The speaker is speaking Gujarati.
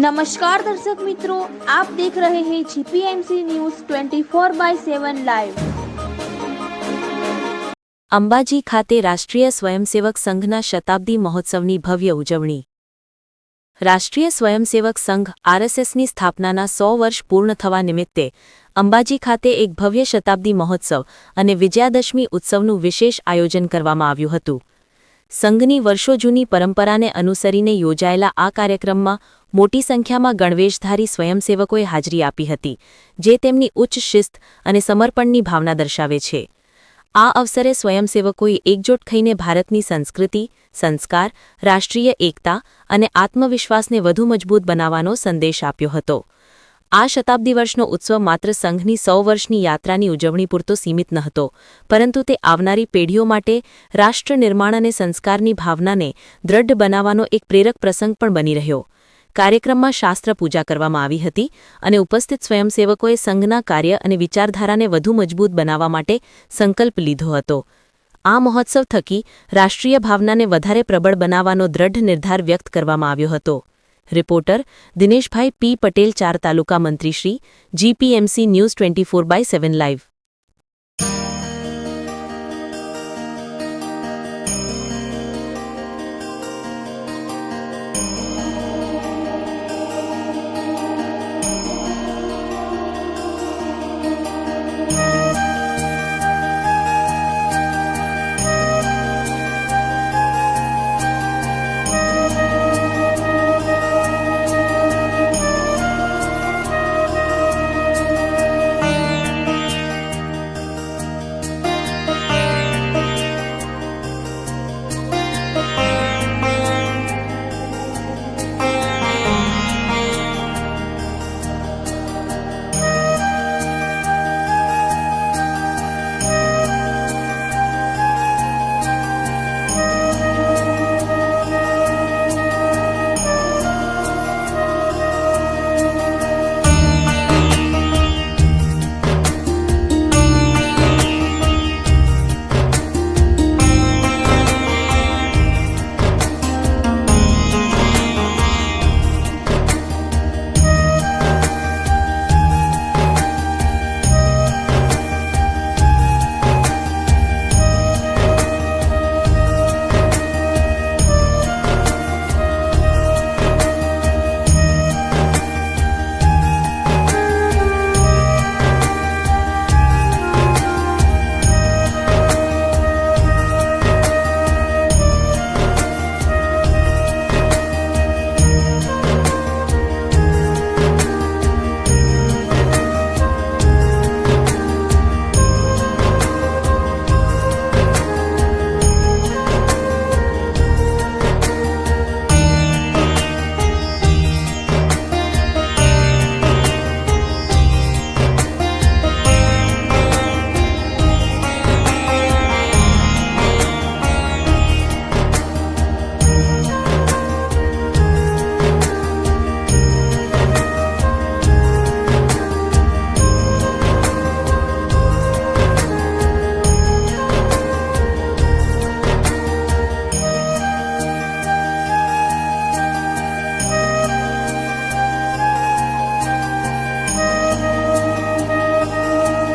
नमस्कार दर्शक मित्रों, आप देख रहे हैं जीपीएमसी न्यूज़ 24/7 લાઈવ। અંબાજી ખાતે રાષ્ટ્રીય સ્વયંસેવક સંઘના શતાબ્દી મહોત્સવની ભવ્ય ઉજવણી। રાષ્ટ્રીય સ્વયંસેવક સંઘ આરએસએસની સ્થાપનાના 100 વર્ષ પૂર્ણ થવા નિમિત્તે અંબાજી ખાતે એક ભવ્ય શતાબ્દી મહોત્સવ અને વિજયાદશમી ઉત્સવનું વિશેષ આયોજન કરવામાં આવ્યું હતું। સંઘની વર્ષો જૂની પરંપરાને અનુસરીને યોજાયેલા આ કાર્યક્રમમાં મોટી સંખ્યામાં ગણવેશધારી સ્વયંસેવકોએ હાજરી આપી હતી, જે તેમની ઉચ્ચ શિસ્ત અને સમર્પણની ભાવના દર્શાવે છે। આ અવસરે સ્વયંસેવકોએ એકજૂટ થઈને ભારતની સંસ્કૃતિ, સંસ્કાર, રાષ્ટ્રીય એકતા અને આત્મવિશ્વાસને વધુ મજબૂત બનાવવાનો સંદેશ આપ્યો હતો। આ શતાબ્દી વર્ષનો ઉત્સવ માત્ર સંઘની 100 વર્ષની યાત્રાની ઉજવણી પૂરતો સીમિત ન હતો, પરંતુ તે આવનારી પેઢીઓ માટે રાષ્ટ્ર નિર્માણ અને સંસ્કારની ભાવનાને દૃઢ બનાવવાનો એક પ્રેરક પ્રસંગ પણ બની રહ્યો। કાર્યક્રમમાં શાસ્ત્ર પૂજા કરવામાં આવી હતી અને ઉપસ્થિત સ્વયંસેવકોએ સંઘના કાર્ય અને વિચારધારાને વધુ મજબૂત બનાવવા માટે સંકલ્પ લીધો હતો। આ મહોત્સવ થકી રાષ્ટ્રીય ભાવનાને વધારે પ્રબળ બનાવવાનો દૃઢ નિર્ધાર વ્યક્ત કરવામાં આવ્યો હતો। રિપોર્ટર દિનેશભાઈ પી પટેલ, 4 તાલુકા મંત્રીશ્રી, જીપીએમસી ન્યૂઝ 24/7 લાઈવ।